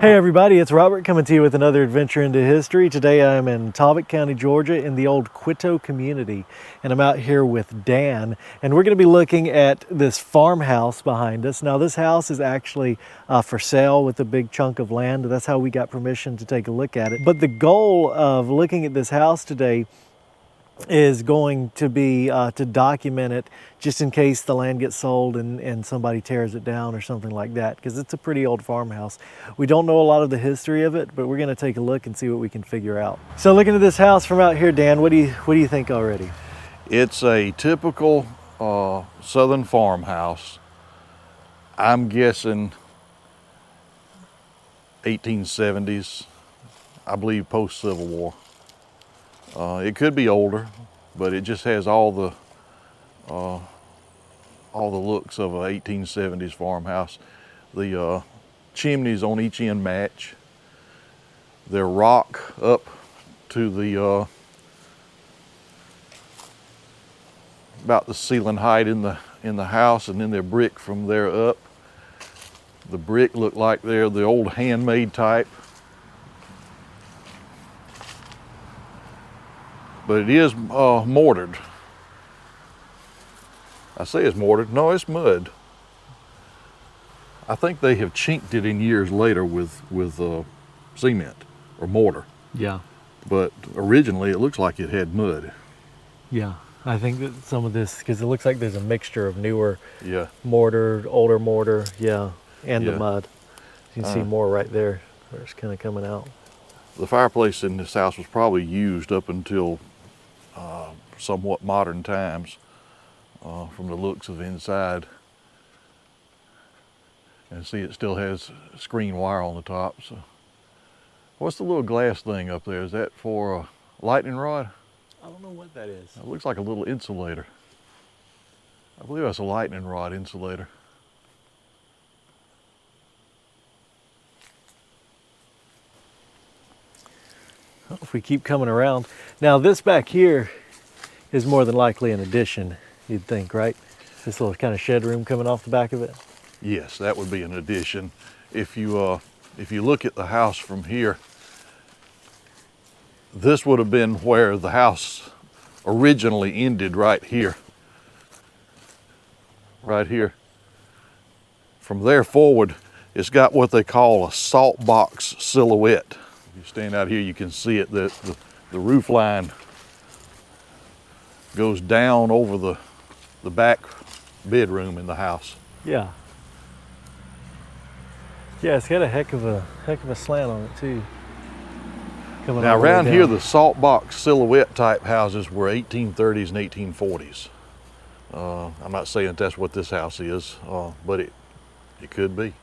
Hey everybody, it's Robert coming to you with another adventure into history. Today I'm in Talbot County, Georgia in the old Quito community, and I'm out here with Dan, and we're going to be looking at this farmhouse behind us. Now this house is actually for sale with a big chunk of land. That's how we got permission to take a look at it. But the goal of looking at this house today is going to be to document it just in case the land gets sold and somebody tears it down or something like that, because it's a pretty old farmhouse. We don't know a lot of the history of it, but we're going to take a look and see what we can figure out. So looking at this house from out here, Dan, what do you think already? It's a typical southern farmhouse. I'm guessing 1870s, I believe post-Civil War. It could be older, but it just has all the looks of a 1870s farmhouse. The chimneys on each end match. They're rock up to the about the ceiling height in the house, and then they're brick from there up. The brick look like they're the old handmade type. But it is mortared. I say it's mortared. No, it's mud. I think they have chinked it in years later with cement or mortar. Yeah. But originally it looks like it had mud. Yeah. I think that some of this, because it looks like there's a mixture of newer mortar, older mortar, and the mud. You can see more right there where it's kind of coming out. The fireplace in this house was probably used up until somewhat modern times from the looks of the inside. And see, it still has screen wire on the top. So, what's the little glass thing up there? Is that for a lightning rod? I don't know what that is. It looks like a little insulator. I believe that's a lightning rod insulator. Well, if we keep coming around. Now this back here is more than likely an addition, you'd think, right? This little kind of shed room coming off the back of it? Yes, that would be an addition. If you look at the house from here, this would have been where the house originally ended, right here. Right here. From there forward, it's got what they call a salt box silhouette. If you stand out here, you can see it. The roof line goes down over the back bedroom in the house. Yeah. Yeah, it's got a heck of a slant on it too. Now around here, the salt box silhouette type houses were 1830s and 1840s. I'm not saying that's what this house is, but it could be.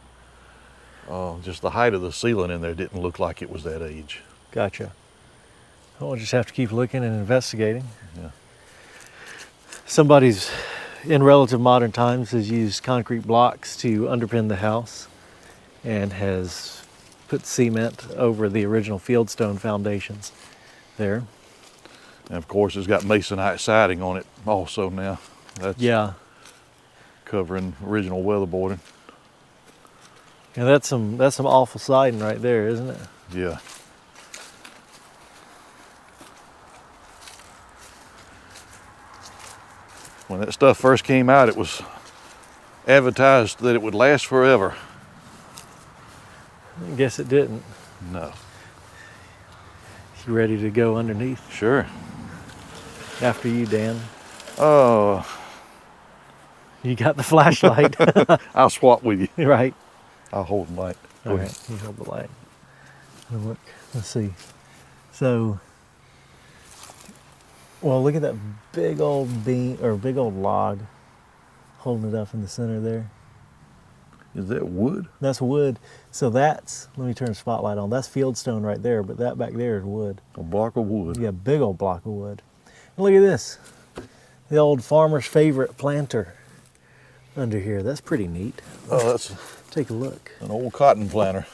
Just the height of the ceiling in there didn't look like it was that age. Gotcha. Well, we'll just have to keep looking and investigating. Yeah. Somebody's, in relative modern times, has used concrete blocks to underpin the house and has put cement over the original fieldstone foundations there. And of course, it's got masonite siding on it also now. That's covering original weatherboarding. Yeah, that's some awful siding right there, isn't it? Yeah. When that stuff first came out, it was advertised that it would last forever. I guess it didn't. No. You ready to go underneath? Sure. After you, Dan. Oh. You got the flashlight. I'll swap with you. Right. I'll hold the light. All right, you hold the light. And look, let's see. So, well, look at that big old beam or big old log holding it up in the center there. Is that wood? That's wood. So that's, let me turn the spotlight on. That's fieldstone right there, but that back there is wood. A block of wood. Yeah, big old block of wood. And look at this. The old farmer's favorite planter under here. That's pretty neat. Oh, that's Take a look. an old cotton planter.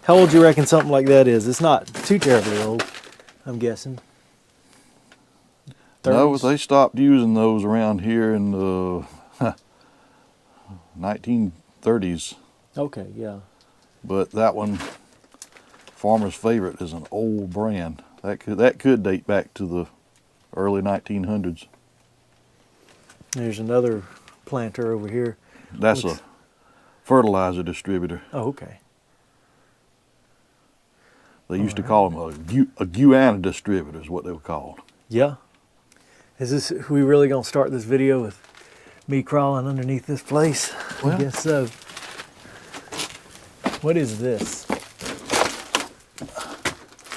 How old do you reckon something like that is? It's not too terribly old, I'm guessing. 30s? No, they stopped using those around here in the 1930s. Okay, yeah. But that one, Farmer's Favorite, is an old brand. That could date back to the early 1900s. There's another planter over here. That's a fertilizer distributor. Oh, okay. They used to call them a Guyana distributor is what they were called. Yeah. Are we really gonna start this video with me crawling underneath this place? Well, I guess so. What is this?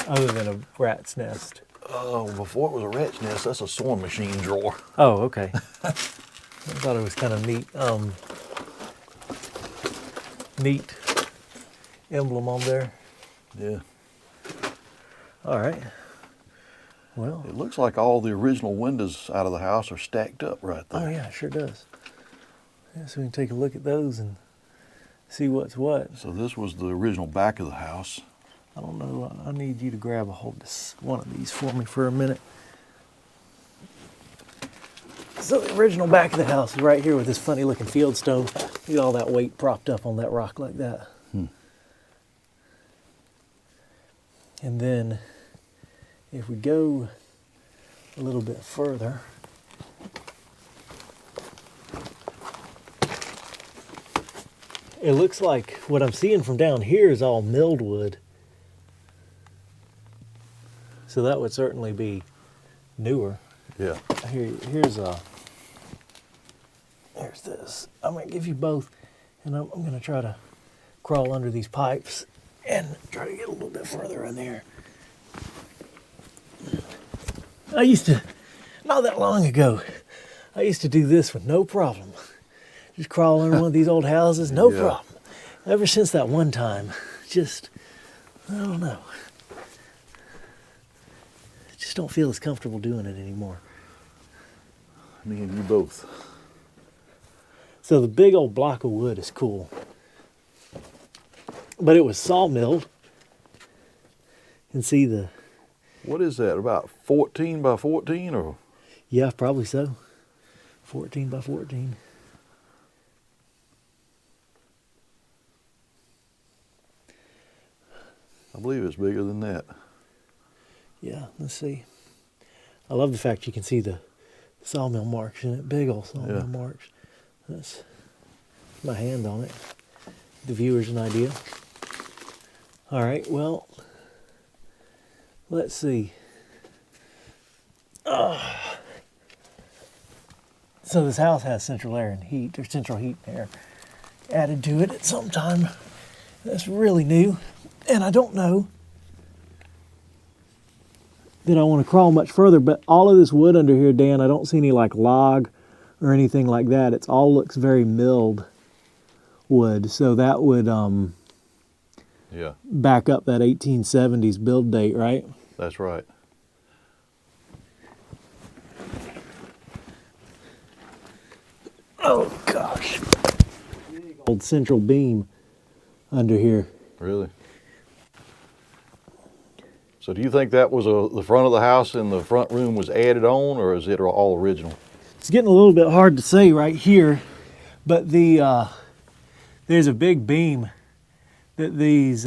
Other than a rat's nest. Oh, before it was a rat's nest, that's a sewing machine drawer. Oh, okay. I thought it was kind of neat. Neat emblem on there. Yeah. All right. Well, it looks like all the original windows out of the house are stacked up right there. Oh yeah, it sure does. Yeah, so we can take a look at those and see what's what. So this was the original back of the house. I don't know. I need you to grab a hold of one of these for me for a minute. So the original back of the house is right here with this funny looking field stone. Look at all that weight propped up on that rock like that. And then if we go a little bit further, it looks like what I'm seeing from down here is all milled wood. So that would certainly be newer. Yeah. Here's this. I'm going to give you both, and I'm going to try to crawl under these pipes and try to get a little bit further in there. I used to, not that long ago, I used to do this with no problem. Just crawl under one of these old houses, no problem. Ever since that one time, just, I don't know. I just don't feel as comfortable doing it anymore. Me and you both. So the big old block of wood is cool. But it was sawmilled. And see the... What is that, about 14 by 14 or? Yeah, probably so. 14 by 14. I believe it's bigger than that. Yeah, let's see. I love the fact you can see the sawmill marks in it. Big old sawmill marks. That's my hand on it. The viewers an idea. All right, well, let's see. So this house has central air and heat, or central heat and air added to it at some time. That's really new. And I don't know that I want to crawl much further, but all of this wood under here, Dan, I don't see any like log or anything like that. It all looks very milled wood. So that would back up that 1870s build date, right? That's right. Oh gosh. Big old central beam under here. Really? So do you think that was the front of the house and the front room was added on, or is it all original? It's getting a little bit hard to say right here, but there's a big beam that these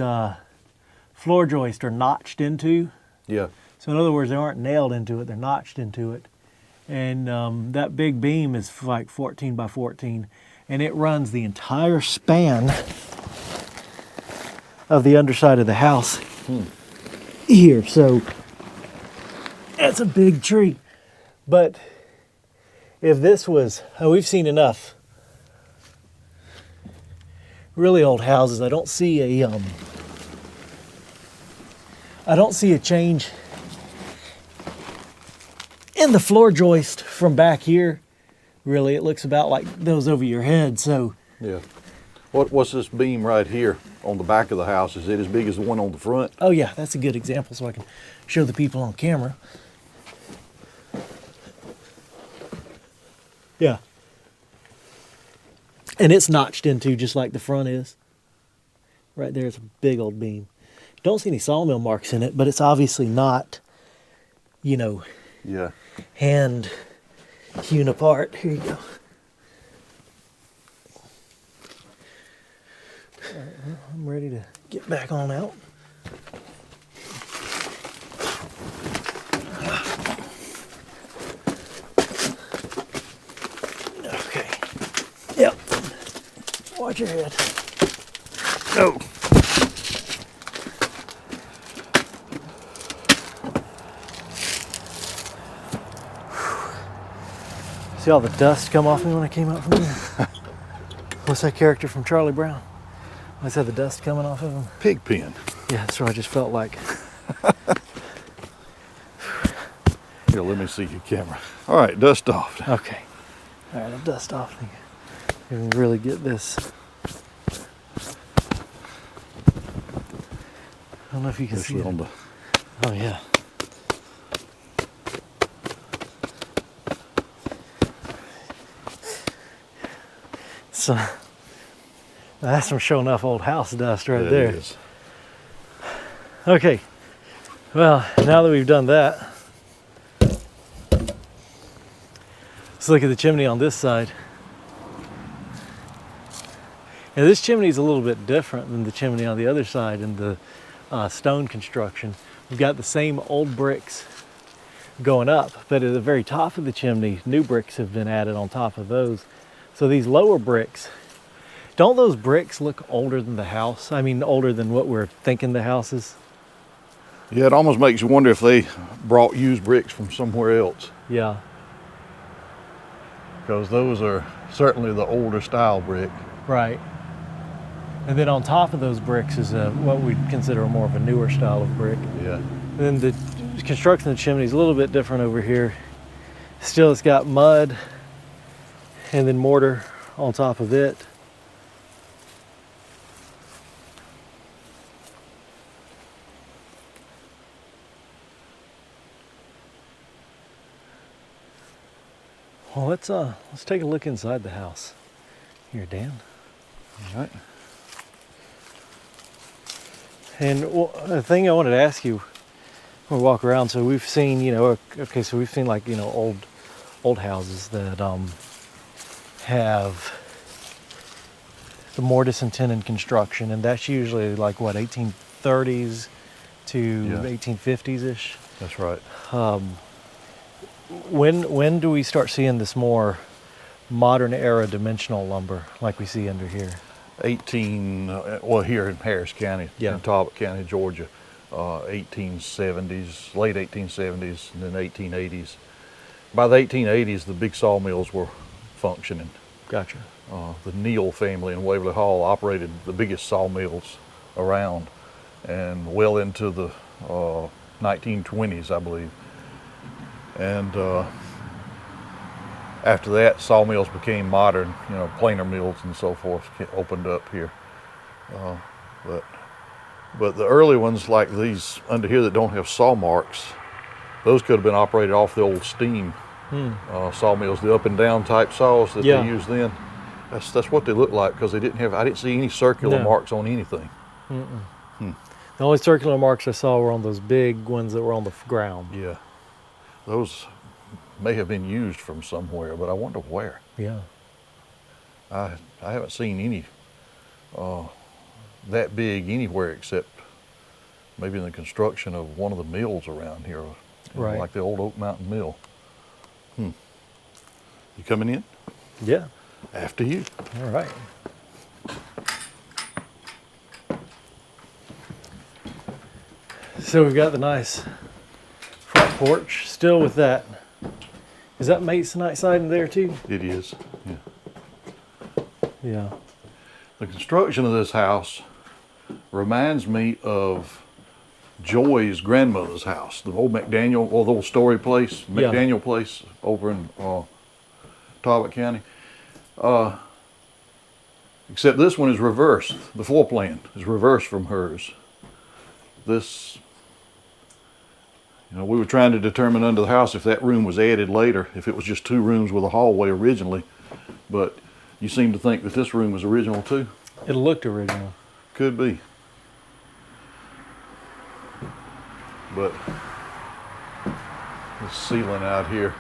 floor joists are notched into. Yeah. So in other words, they aren't nailed into it, they're notched into it. And that big beam is like 14 by 14, and it runs the entire span of the underside of the house here. So that's a big tree. But if this was, we've seen enough really old houses. I don't see a change in the floor joist from back here. Really, it looks about like those over your head. So yeah. What's this beam right here on the back of the house? Is it as big as the one on the front? oh yeah, that's a good example so I can show the people on camera. Yeah. And it's notched into just like the front is. Right there, it's a big old beam. Don't see any sawmill marks in it, but it's obviously not, you know, hand hewn apart. Here you go. I'm ready to get back on out. Okay. Yep. Watch your head. Oh. See all the dust come off me when I came out from there? What's that character from Charlie Brown? I just had the dust coming off of him. Pigpen. Yeah, that's what I just felt like. Here, let me see your camera. All right, dust off. Okay. All right, I'll dust off. You can really get this. I don't know if you can see it. On the... Oh, yeah. So, that's some show enough old house dust right Yeah, there. it is. Okay. Well, now that we've done that, let's look at the chimney on this side. Now this chimney is a little bit different than the chimney on the other side in the stone construction. We've got the same old bricks going up, but at the very top of the chimney, new bricks have been added on top of those. So these lower bricks, don't those bricks look older than the house? I mean, older than what we're thinking the house is? Yeah, it almost makes you wonder if they brought used bricks from somewhere else. Yeah. Because those are certainly the older style brick. Right. And then on top of those bricks is what we'd consider more of a newer style of brick. Yeah. And then the construction of the chimney is a little bit different over here. Still, it's got mud and then mortar on top of it. Well, let's take a look inside the house. Here, Dan. All right. And the thing I wanted to ask you when we walk around, so we've seen, okay, so we've seen like, old houses that have the mortise and tenon construction, and that's usually like what, 1830s to 1850s-ish? That's right. When do we start seeing this more modern era dimensional lumber like we see under here? Here in Harris County, in Talbot County, Georgia, 1870s, late 1870s, and then 1880s. By the 1880s, the big sawmills were functioning. Gotcha. The Neal family in Waverly Hall operated the biggest sawmills around, and well into the 1920s, I believe. And after that, sawmills became modern, planer mills and so forth opened up here. But the early ones like these under here that don't have saw marks, those could have been operated off the old steam sawmills, the up and down type saws that they used then. That's what they looked like, because I didn't see any circular marks on anything. The only circular marks I saw were on those big ones that were on the ground. Yeah, those may have been used from somewhere, but I wonder where. Yeah. I haven't seen any that big anywhere except maybe in the construction of one of the mills around here, like the old Oak Mountain Mill. You coming in? Yeah. After you. All right. So we've got the nice front porch, still with that. Is that masonite siding there too? It is, yeah. Yeah. The construction of this house reminds me of Joy's grandmother's house, the old McDaniel, or the old Story place, McDaniel place over in Talbot County. Except this one is reversed. The floor plan is reversed from hers. This, we were trying to determine under the house if that room was added later, if it was just 2 rooms with a hallway originally. But you seem to think that this room was original too? It looked original. Could be. But this ceiling out here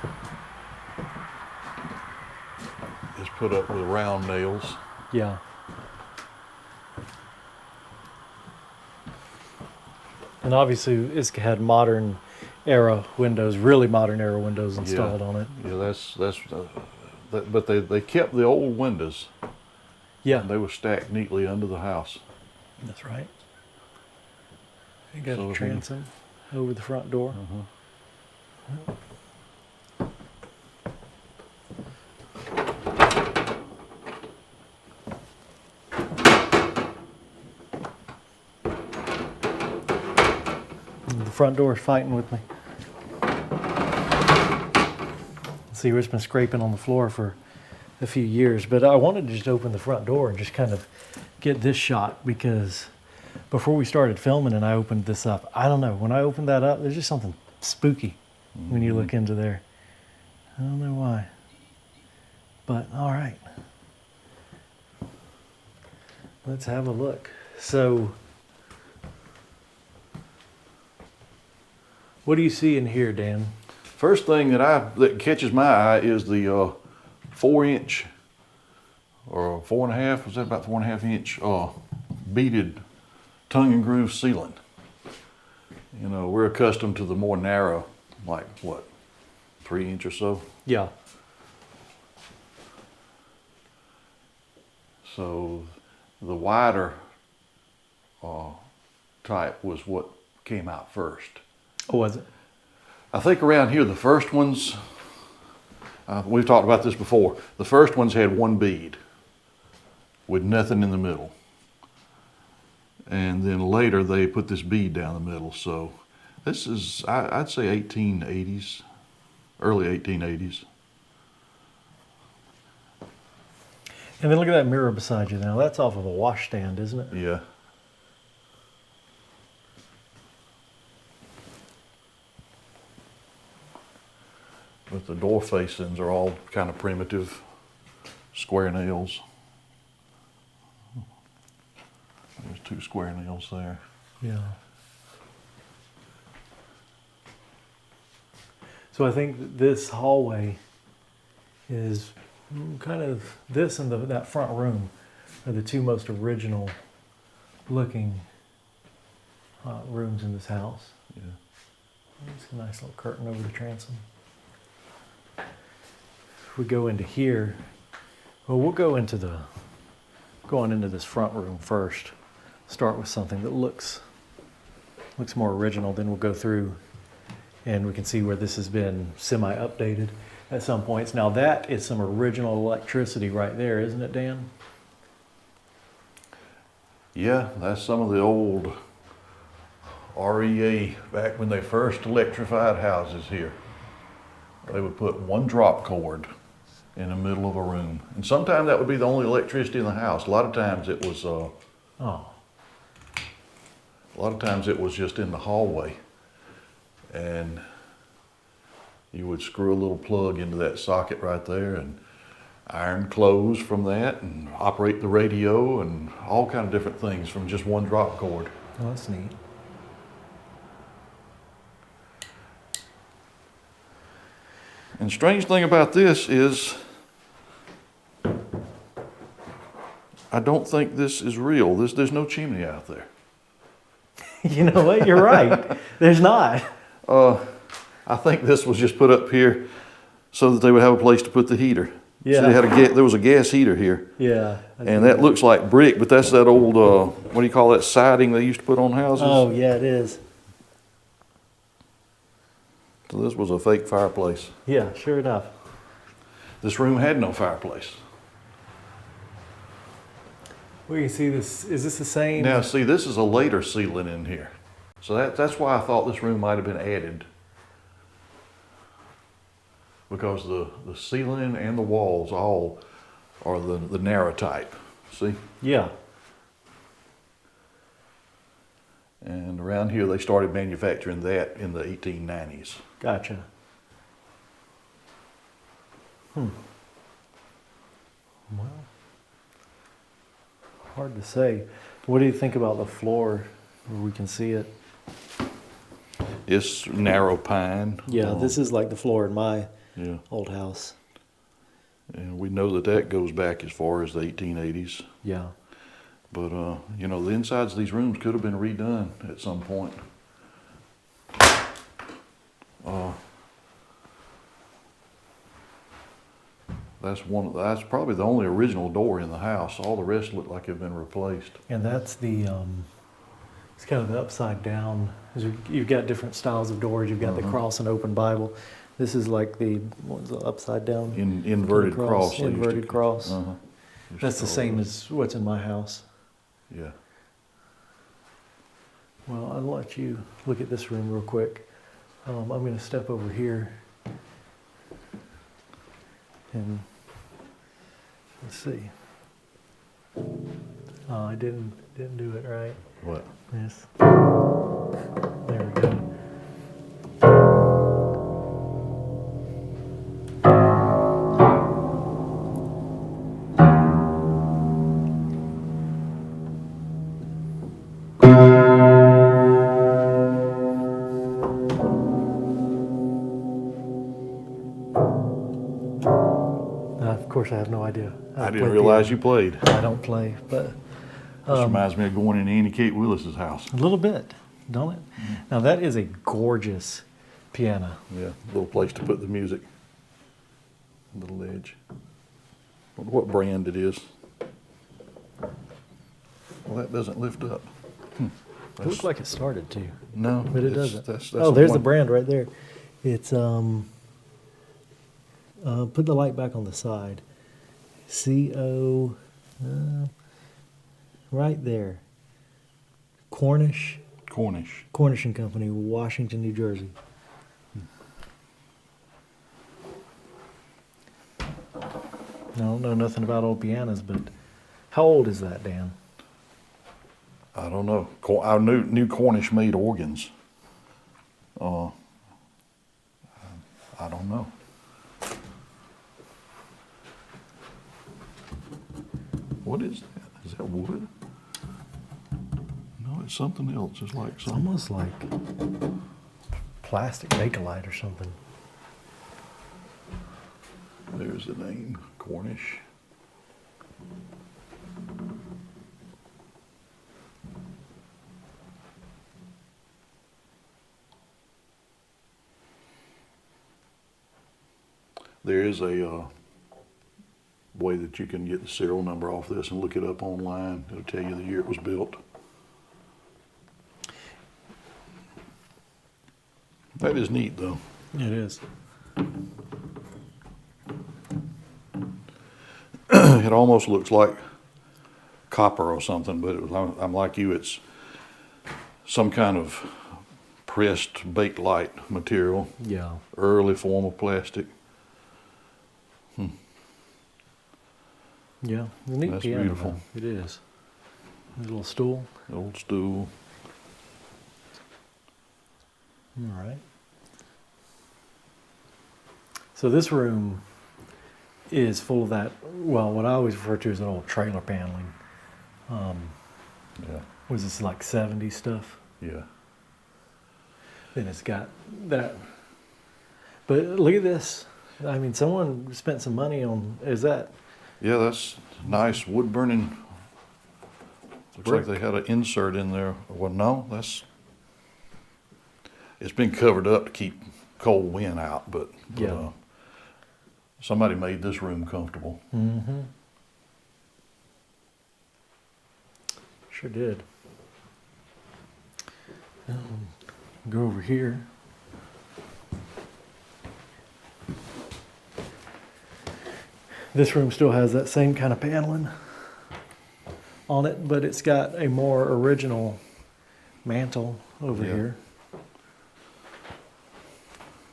is put up with round nails. Yeah. And obviously it's had modern era windows, really modern era windows installed on it. Yeah, but they kept the old windows. Yeah, And they were stacked neatly under the house. that's right. You got So a transom over the front door. The front door is fighting with me. See, it's been scraping on the floor for a few years, but I wanted to just open the front door and just kind of get this shot, because before we started filming and I opened this up, I don't know, when I opened that up, there's just something spooky when you look into there. I don't know why, but all right. Let's have a look. So, what do you see in here, Dan? First thing that catches my eye is the 4-inch or 4.5, was that about 4.5-inch beaded tongue and groove ceiling. You know, we're accustomed to the more narrow, like what, 3-inch or so? Yeah. So the wider type was what came out first. Oh, was it? I think around here, the first ones, we've talked about this before, the first ones had one bead with nothing in the middle. And then later they put this bead down the middle. So this is, I'd say 1880s, early 1880s. And then look at that mirror beside you now. That's off of a washstand, isn't it? Yeah. But the door facings are all kind of primitive, square nails. There's 2 square nails there. Yeah. So I think this hallway is kind of, this and that front room are the 2 most original looking rooms in this house. Yeah. It's a nice little curtain over the transom. If we go into here, well, we'll go into going into this front room first. Start with something that looks more original. Then we'll go through and we can see where this has been semi-updated at some points. Now that is some original electricity right there, isn't it, Dan? Yeah, that's some of the old REA back when they first electrified houses here. They would put one drop cord in the middle of a room. And sometimes that would be the only electricity in the house. A lot of times it was just in the hallway. And you would screw a little plug into that socket right there and iron clothes from that and operate the radio and all kind of different things from just one drop cord. Oh, that's neat. And strange thing about this is I don't think this is real. There's no chimney out there. You know what? You're right. There's not. I think this was just put up here so that they would have a place to put the heater. Yeah. So they had there was a gas heater here. Yeah. And that looks like brick, but that's that old, what do you call that, siding they used to put on houses? Oh, yeah, it is. So this was a fake fireplace. Yeah, sure enough. This room had no fireplace. Well, you see this, is this the same? Now, see, this is a later ceiling in here. So that's why I thought this room might have been added. Because the ceiling and the walls all are the narrow type. See? Yeah. And around here, they started manufacturing that in the 1890s. Gotcha. Well, hard to say. What do you think about the floor where we can see it? It's narrow pine. Yeah, this is like the floor in my Yeah. old house. And we know that goes back as far as the 1880s. Yeah. But, you know, the insides of these rooms could have been redone at some point. That's probably the only original door in the house. All the rest look like they've been replaced. And that's the, it's kind of the upside down. You've got different styles of doors. You've got the cross and open Bible. This is like the upside down? Inverted cross. Inverted cross. Used That's to the call same it. as what's in my house. Yeah. Well, I'll let you look at this room real quick. I'm going to step over here and let's see. Oh, I didn't do it right. What? Yes. There we go. Of course, I have no idea. I didn't realize you played. I don't play, but This reminds me of going in Annie Kate Willis's house. a little bit, don't it? Now that is a gorgeous piano. Yeah, little place to put the music. Little ledge. Wonder what brand it is. Well, that doesn't lift up. It looks like it started to, No, but it it's- doesn't. That's Oh, there's the one. brand right there. It's put the light back on the side. CO, right there. Cornish and Company, Washington, New Jersey. I don't know nothing about old pianos, but how old is that, Dan? I don't know. I knew Cornish made organs. I don't know. What is that? Is that wood? No, it's something else. It's like It's something. almost like plastic Bakelite or something. There's the name, Cornish. There is a way that you can get the serial number off this and look it up online. It'll tell you the year it was built. That is neat, though. It is. It almost looks like copper or something, but I'm like you, it's some kind of pressed Bakelite material, Yeah. early form of plastic. Yeah. A neat That's piano, beautiful. though. It is. A little stool. Old stool. All right. So this room is full of that, well, what I always refer to as an old trailer paneling. Yeah, Was this like 70s stuff? yeah. Then it's got that. But look at this. I mean, someone spent some money on, is that? Yeah, that's nice wood burning. Looks like they had an insert in there. Well, no, it's been covered up to keep cold wind out, but Yeah. Somebody made this room comfortable. Mm-hmm. Sure did. Go over here. This room still has that same kind of paneling on it, but it's got a more original mantle over Yeah. here.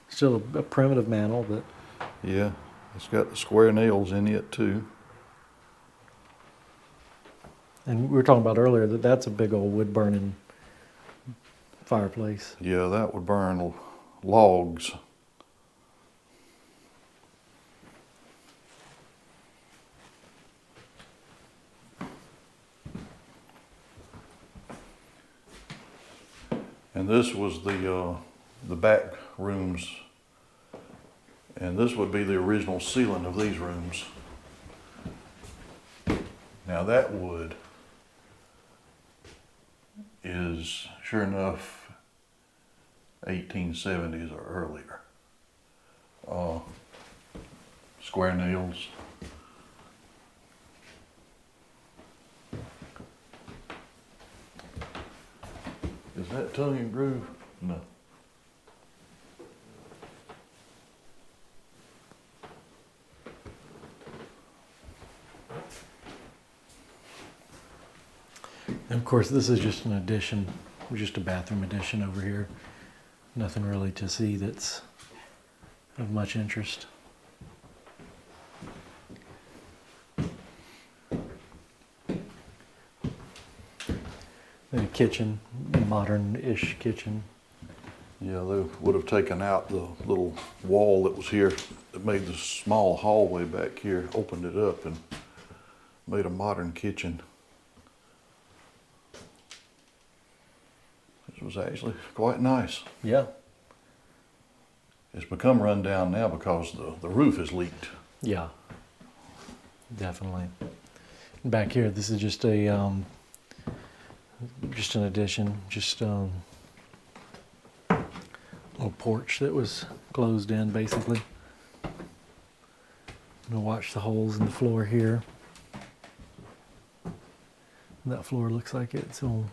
Still a primitive mantle, but Yeah, it's got the square nails in it too. and we were talking about earlier that that's a big old wood burning fireplace. Yeah, that would burn logs. And this was the back rooms, and this would be the original ceiling of these rooms. Now that wood is sure enough 1870s or earlier. Square nails. Is that tongue and groove? No. And of course, this is just an addition, just a bathroom addition over here. Nothing really to see that's of much interest. And a kitchen, modern-ish kitchen. Yeah, they would have taken out the little wall that was here that made the small hallway back here, opened it up and made a modern kitchen. This was actually quite nice. Yeah. It's become run down now because the roof is leaked. Yeah, definitely. Back here, this is just a just an addition, just a little porch that was closed in, basically. I'm gonna watch the holes in the floor here. That floor looks like it's will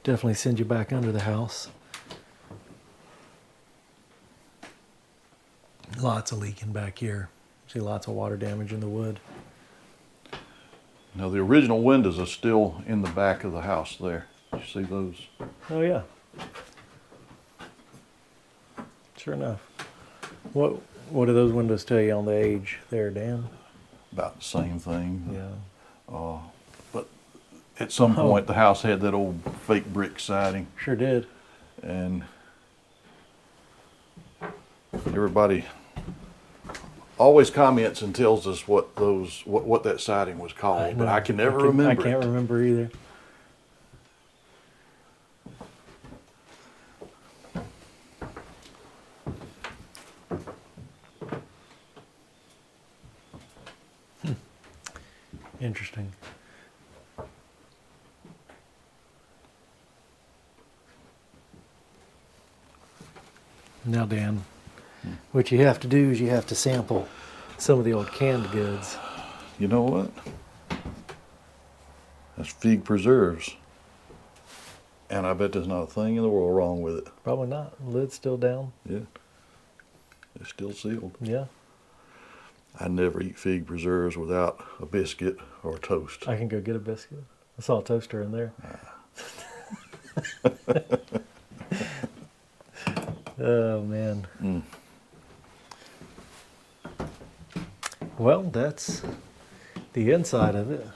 definitely send you back under the house. Lots of leaking back here. See lots of water damage in the wood. Now the original windows are still in the back of the house there. You see those? Oh yeah. Sure enough. What do those windows tell you on the age there, Dan? About the same thing. Yeah. But at some point the house had that old fake brick siding. Sure did. And everybody always comments and tells us what that siding was called, but I can never remember. I can't remember either. Interesting. Now, Dan, what you have to do is you have to sample some of the old canned goods. You know what? That's fig preserves. And I bet there's not a thing in the world wrong with it. Probably not. Lid's still down. Yeah. It's still sealed. Yeah. I never eat fig preserves without a biscuit or a toast. I can go get a biscuit. I saw a toaster in there. Oh, man. Mm. Well, that's the inside of it.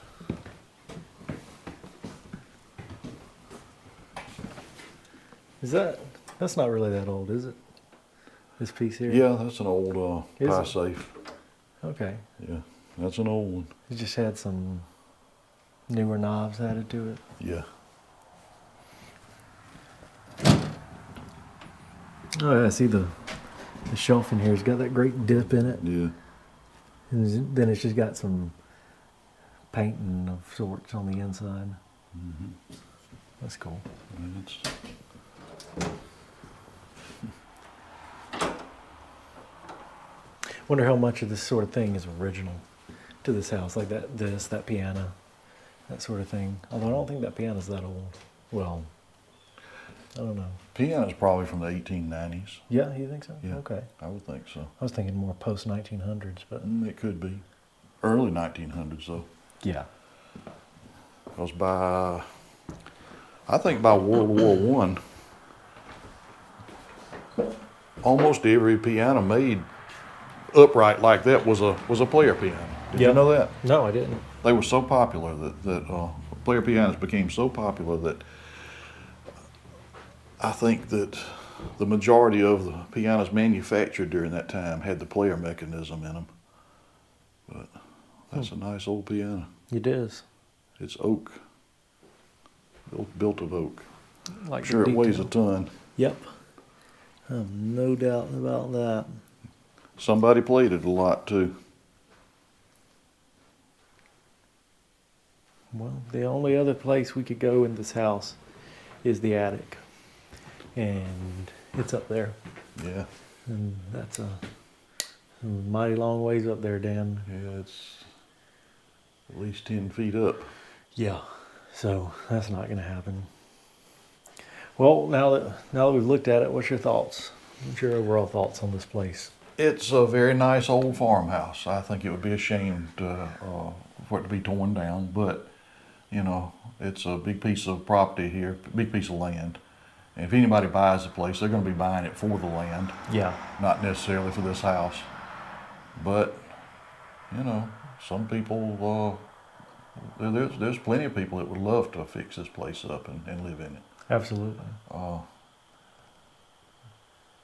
That's not really that old, is it? This piece here? Yeah, that's an old pie safe. Okay. Yeah, that's an old one. It just had some newer knobs added to it. Yeah. Oh, yeah, see the shelf in here has got that great dip in it. Yeah. And then it's just got some painting of sorts on the inside. Mm-hmm. That's cool. Wonder how much of this sort of thing is original to this house, like that piano, that sort of thing. Although I don't think that piano's that old. Well, I don't know. Piano's probably from the 1890s. Yeah, you think so? Yeah. Okay. I would think so. I was thinking more post 1900s, but It could be. Early 1900s though. yeah. Because I think by World War I, almost every piano made upright like that was a player piano. Did you know that? No, I didn't. They were so popular that player pianos became so popular that I think that the majority of the pianos manufactured during that time had the player mechanism in them. But that's a nice old piano. It is. It's oak, built of oak. Like I'm sure it weighs a ton. Yep. No doubt about that. Somebody played it a lot too. Well, the only other place we could go in this house is the attic. And It's up there. Yeah. And that's a mighty long ways up there, Dan. Yeah, it's at least 10 feet up. Yeah, so that's not going to happen. Well, now that we've looked at it, what's your thoughts? What's your overall thoughts on this place? It's a very nice old farmhouse. I think it would be a shame for it to be torn down, but you know, it's a big piece of property here, big piece of land. And if anybody buys the place, they're going to be buying it for the land, Yeah, not necessarily for this house. But you know, some people, there's plenty of people that would love to fix this place up and live in it. absolutely.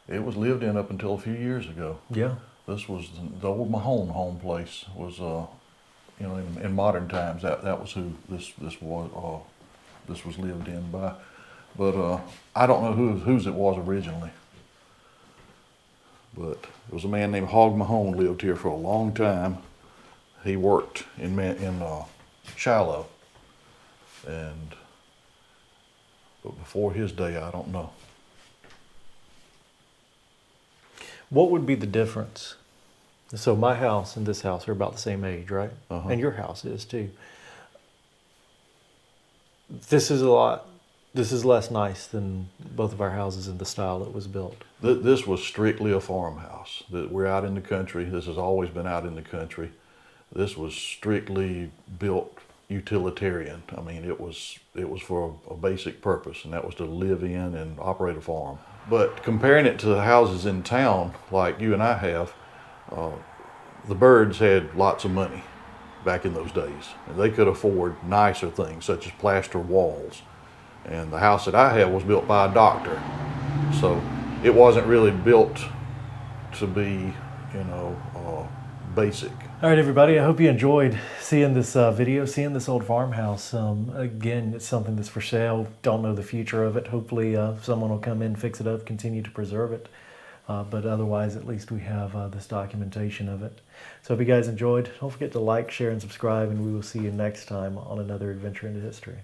It was lived in up until a few years ago. Yeah, This was the old Mahone home place. Was you know, in modern times that was who this was lived in by. But I don't know whose it was originally. But it was a man named Hog Mahone lived here for a long time. He worked in Shiloh, but before his day, I don't know. what would be the difference? So my house and this house are about the same age, right? Uh-huh. And your house is too. This is less nice than both of our houses in the style it was built. This was strictly a farmhouse. We're out in the country. This has always been out in the country. This was strictly built utilitarian. I mean, it was for a basic purpose, and that was to live in and operate a farm. But comparing it to the houses in town, like you and I have, the Birds had lots of money back in those days, and they could afford nicer things such as plaster walls. And the house that I had was built by a doctor, so it wasn't really built to be, you know, basic. All right, everybody, I hope you enjoyed seeing this video, seeing this old farmhouse. Again, it's something that's for sale. Don't know the future of it. Hopefully someone will come in, fix it up, continue to preserve it. But otherwise, at least we have this documentation of it. So if you guys enjoyed, don't forget to like, share, and subscribe, and we will see you next time on another adventure into history.